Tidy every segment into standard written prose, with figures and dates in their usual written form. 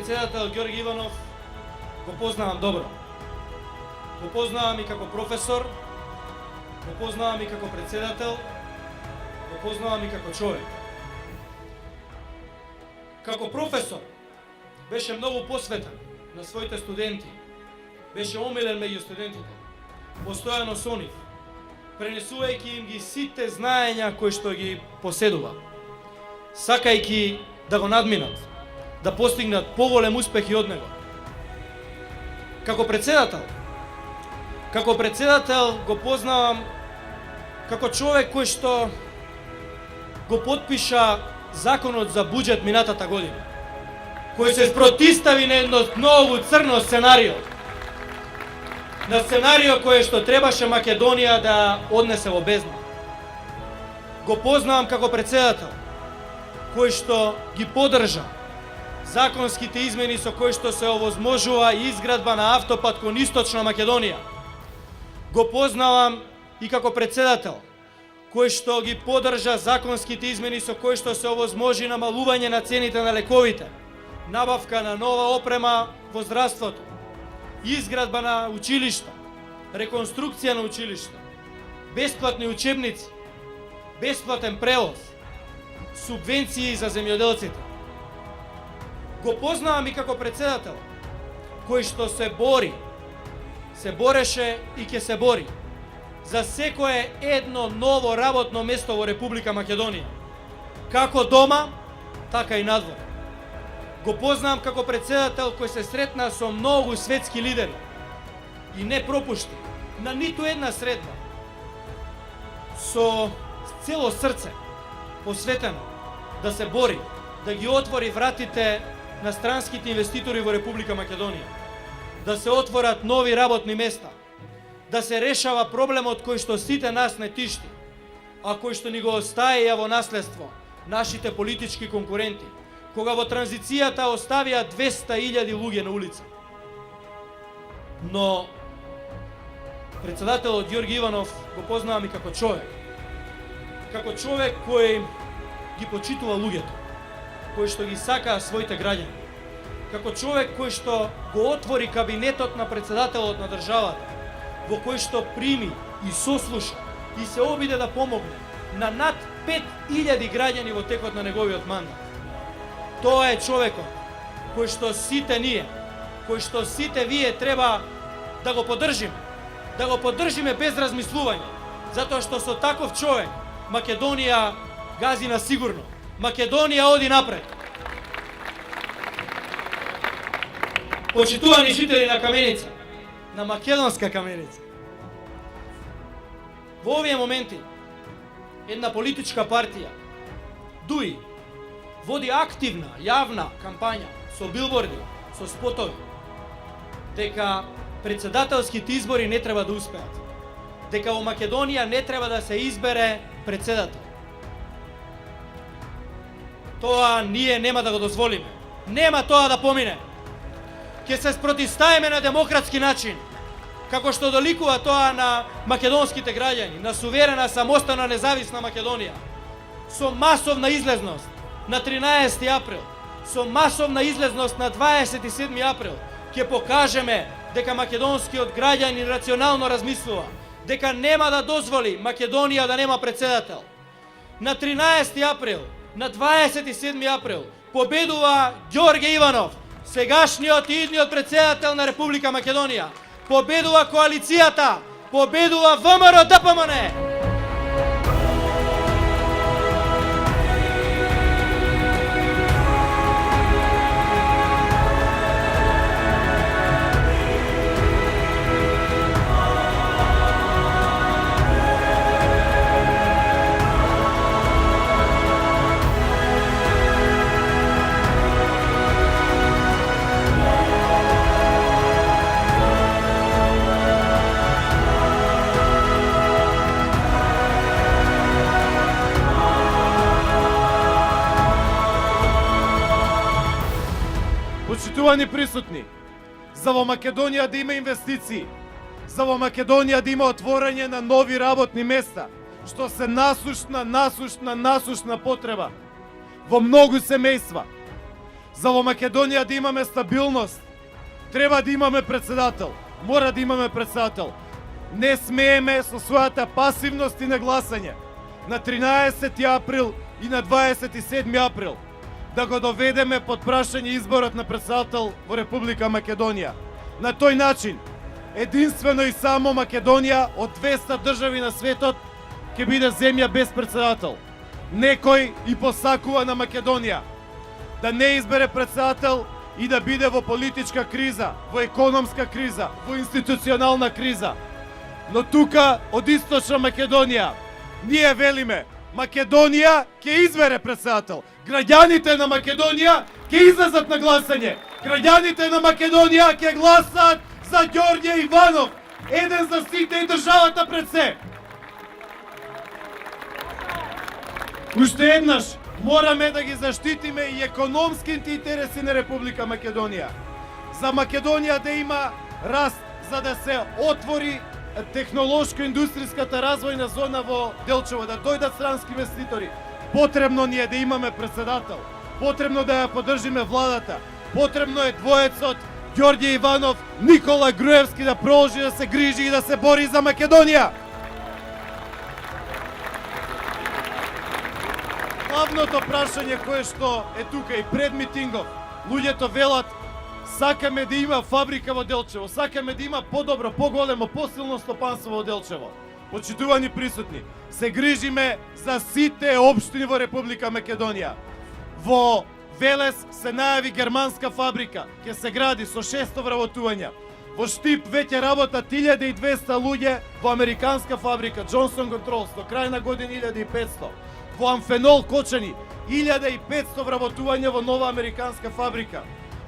председател Ѓорги Иванов го познавам добро. Го познавам и како професор, го познавам и како председател, го познавам и како човек. Како професор беше многу посветен на своите студенти, беше омилен меѓу студентите, постојано со нив, пренесувајќи им ги сите знаења кои што ги поседува, сакајќи да го надминат, да постигнат поголем успехи од него. Како председател го познавам како човек кој што го потпиша законот за буџет минатата година, кој се спротистави на едно многу црно сценарио, на сценарио кое што требаше Македонија да однесе во бездна. Го познавам како председател кој што ги поддржа законските измени со кои што се овозможува изградба на автопат кон Источна Македонија. Го познавам и како председател кој што ги поддржа законските измени со кои што се овозможи намалување на цените на лековите, набавка на нова опрема во здравството, изградба на училишта, реконструкција на училишта, бесплатни учебници, бесплатен превоз, субвенции за земјоделците. Го познавам и како председател кој што се бореше и ќе се бори за секое едно ново работно место во Република Македонија, како дома, така и надвор. Го познавам како председател кој се сретна со многу светски лидери и не пропушти на ниту една средба со цело срце посветено да се бори, да ги отвори вратите на странските инвеститори во Република Македонија, да се отворат нови работни места, да се решава проблемот кој што сите нас не тишти, а кој што ни го остаја во наследство нашите политички конкуренти, кога во транзицијата оставија 200.000 луѓе на улица. Но председателот Ѓорги Иванов го познавам и како човек кој ги почитува луѓето, кој што ги сака своите граѓани, како човек кој што го отвори кабинетот на председателот на државата, во кој што прими и сослуша и се обиде да помогне на над 5.000 граѓани во текот на неговиот мандат. Тоа е човекот кој што сите ние, кој што сите вие треба да го поддржиме без размислување, затоа што со таков човек Македонија гази на сигурно. Македонија оди напред. Почитувани жители на Каменица, на македонска Каменица, во овие моменти една политичка партија ДУИ води активна јавна кампања со билборди, со спотови, дека председателските избори не треба да успеат, дека во Македонија не треба да се избере председател. Тоа ние нема да го дозволиме. Нема тоа да помине. Ќе се спротивставиме на демократски начин, како што доликува тоа на македонските граѓани, на суверена, самостојна, независна Македонија, со масовна излезност на 13 април, со масовна излезност на 27 април, ќе покажеме дека македонскиот граѓанин рационално размислува, дека нема да дозволи Македонија да нема председател. На 13 април, на 27 април победува Ѓорге Иванов, сегашниот и идниот председател на Република Македонија. Победува коалицијата, победува ВМРО ДПМН. Почитувани присутни, за во Македонија да има инвестиции, за во Македонија да има отворање на нови работни места, што се насушна потреба во многу семејства. За во Македонија да имаме стабилност, треба да имаме председател. Мора да имаме председател. Не смееме со својата пасивност и нагласање на 13 април и на 27 април да го доведеме под прашање изборот на председател во Република Македонија. На тој начин, единствено и само Македонија од 200 држави на светот ќе биде земја без председател. Некој и посакува на Македонија да не избере председател и да биде во политичка криза, во економска криза, во институционална криза. Но тука, од Источна Македонија, ние велиме, Македонија ќе избере председател. Граѓаните на Македонија ќе излезат на гласање. Граѓаните на Македонија ќе гласат за Ѓорѓе Иванов. Еден за сите и државата пред се. Уште еднаш, мораме да ги заштитиме и економските интереси на Република Македонија. За Македонија да има раст, за да се отвори технолошко-индустријската развојна зона во Делчево, да дојдат странски инвеститори. Потребно ни е да имаме председател. Потребно да ја поддржиме владата. Потребно е двоецот Ѓорѓе Иванов, Никола Груевски да продолжи да се грижи и да се бори за Македонија. Главното прашање кое што е тука и пред митингов, луѓето велат сакаме да има фабрика во Делчево, сакаме да има подобро, поголемо, посилно стопанство во Делчево. Почитувани присутни, се грижиме за сите општини во Република Македонија. Во Велес се најави германска фабрика, ќе се гради со 600 вработувања. Во Штип веќе работат 1200 луѓе во американска фабрика Johnson Controls до крај на година 1500. Во Амфенол Кочани 1500 вработувања во нова американска фабрика.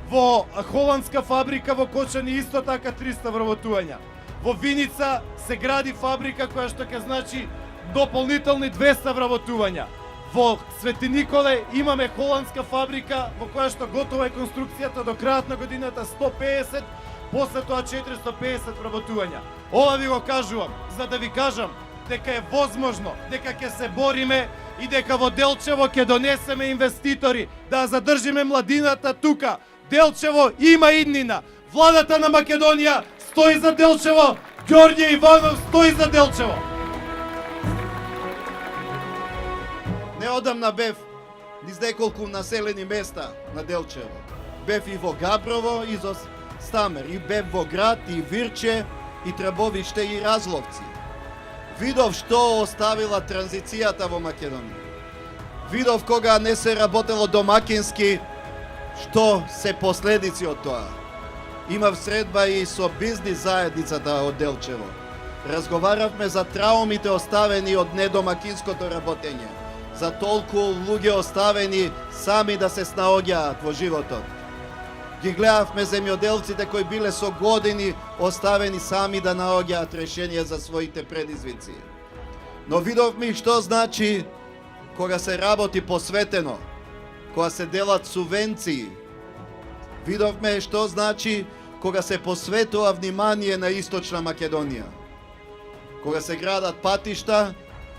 Во холандска фабрика во Кочани исто така 300 вработувања. Во Виница се гради фабрика која што ќе значи дополнителни 200 вработувања. Во Свети Николе имаме холандска фабрика во која што готова е конструкцијата до крајот на годината 150, после тоа 450 вработувања. Ова ви го кажувам за да ви кажам дека е возможно, дека ќе се бориме и дека во Делчево ќе донесеме инвеститори, да задржиме младината тука. Делчево има иднина. Владата на Македонија стои за Делчево. Ѓорѓе Иванов стои за Делчево. Неодамна бев низ неколку населени места на Делчево. Бев и во Габрово и за Стамер, и бев во град, и Вирче, и Требовиште, и Разловци. Видов што оставила транзицијата во Македонија. Видов кога не се работело домакински, што се последици од тоа. Имав средба и со бизнис заедницата од Делчево. Разговаравме за траумите оставени од недомакинското работење, за толку луѓе оставени сами да се снаоѓаат во животот. Ги гледавме земјоделците кои биле со години оставени сами да наоѓаат решение за своите предизвици. Но видовме што значи кога се работи посветено, кога се делат субвенции. Видовме што значи кога се посветува внимание на Источна Македонија. Кога се градат патишта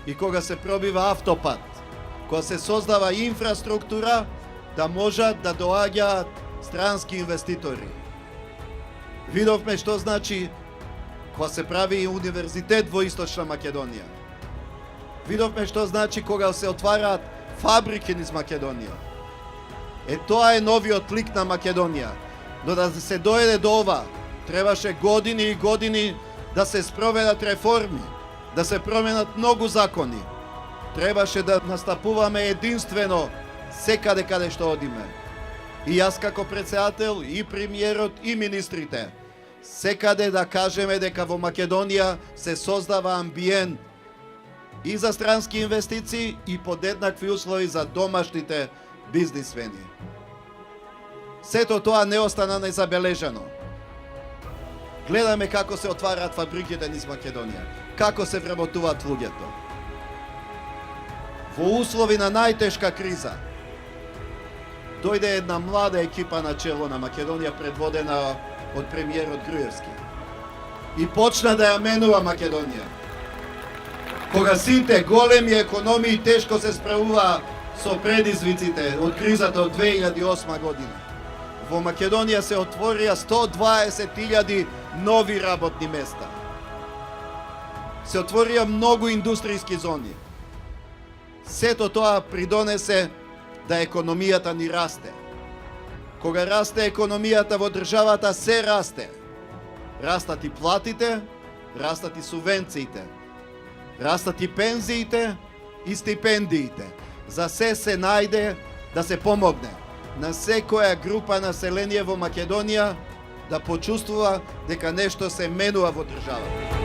и кога се пробива автопат. Кога се создава инфраструктура да можат да доаѓаат странски инвеститори. Видовме што значи кога се прави универзитет во Источна Македонија. Видовме што значи кога се отвараат фабрики низ Македонија. Тоа е новиот лик на Македонија. Но да се дојде до ова, требаше години и години да се спроведат реформи, да се променат многу закони. Требаше да настапуваме единствено секаде каде што одиме. И јас како председател, и премиерот, и министрите, секаде да кажеме дека во Македонија се создава амбиент и за странски инвестиции и под еднакви услови за домашните бизнисмени. Сето тоа не остана незабележано. Гледаме како се отвараат фабриките низ Македонија, како се вработуваат луѓето. Во услови на најтешка криза, дојде една млада екипа на чело на Македонија, предводена од премиерот Груевски. И почна да ја менува Македонија. Кога сите големи економии тешко се справуваа со предизвиците од кризата од 2008 година. Во Македонија се отворија 120.000 нови работни места. Се отворија многу индустријски зони. Сето тоа придонесе да економијата ни расте. Кога расте економијата во државата, се расте. Растат и платите, растат и субвенциите, растат и пензиите и стипендиите. За се најде да се помогне на секоја група население во Македонија да почувствува дека нешто се менува во државата.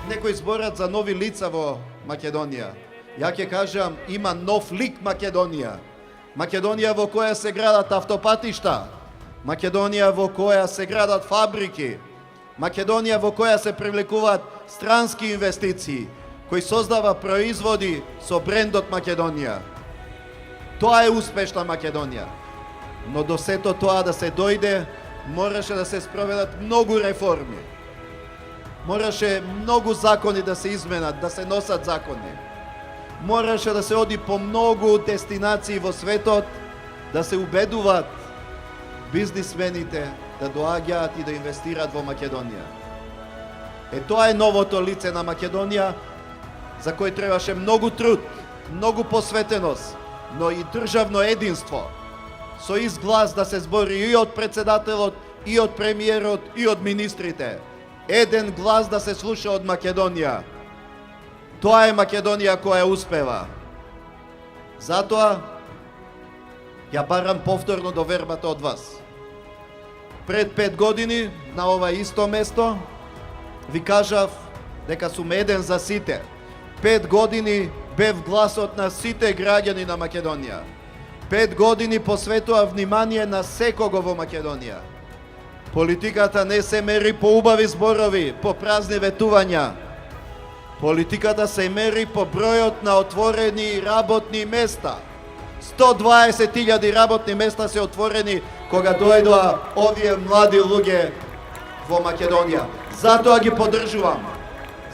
Некои зборат за нови лица во Македонија. Ја ќе кажам, има нов лик Македонија. Македонија во која се градат автопатишта, Македонија во која се градат фабрики, Македонија во која се привлекуваат странски инвестиции, кои создава производи со брендот Македонија. Тоа е успешна Македонија. Но до сето тоа да се дојде, мораше да се спроведат многу реформи. Мораше многу закони да се изменат, да се носат закони. Мораше да се оди по многу дестинации во светот, да се убедуваат бизнисмените да доаѓаат и да инвестираат во Македонија. Тоа е новото лице на Македонија, за кој требаше многу труд, многу посветеност, но и државно единство. Со изглас да се збори и од председателот, и од премиерот, и од министрите. Еден глас да се слуша од Македонија. Тоа е Македонија која успева. Затоа ја барам повторно довербата од вас. Пред 5 години на ова исто место ви кажав дека сум еден за сите. 5 години бев гласот на сите граѓани на Македонија. 5 години посветува внимание на секого во Македонија. Политиката не се мери по убави зборови, по празни ветувања. Политиката се мери по бројот на отворени работни места. 120.000 работни места се отворени кога дојдоа овие млади луѓе во Македонија. Затоа ги поддржувам.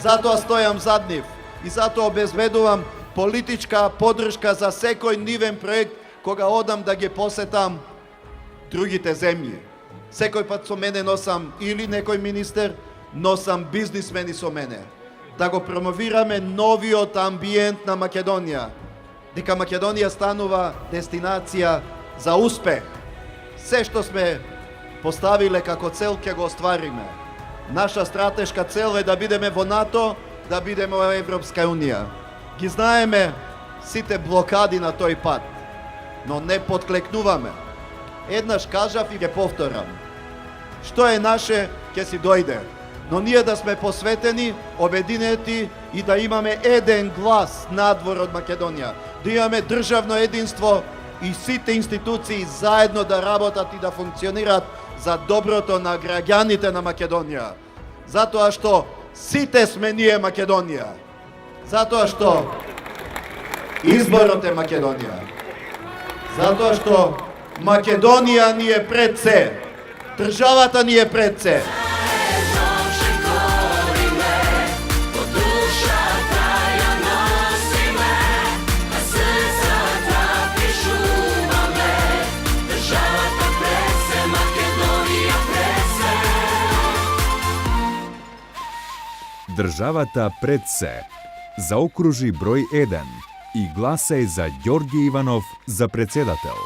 Затоа стојам зад нив и затоа обезбедувам политичка поддршка за секој нивен проект кога одам да ги посетам другите земји. Секој пат со мене носам или некој министер, носам бизнисмени со мене. Да го промовираме новиот амбиент на Македонија. Дека Македонија станува дестинација за успех. Се што сме поставиле како цел ќе го оствариме. Наша стратешка цел е да бидеме во НАТО, да бидеме во Европска Унија. Ги знаеме сите блокади на тој пат, но не подклекнуваме. Еднаш кажав и ќе повторам. Што е наше, ќе си дојде. Но ние да сме посветени, обединети и да имаме еден глас надвор од Македонија. Да имаме државно единство и сите институции заедно да работат и да функционираат за доброто на граѓаните на Македонија. Затоа што сите сме ние Македонија. Затоа што изборот е Македонија. Затоа што Македонија ни е пред се. Државата ни е пред се. Државата пред се. Заокружи број 1 и гласај за Ѓорѓи Иванов за председател.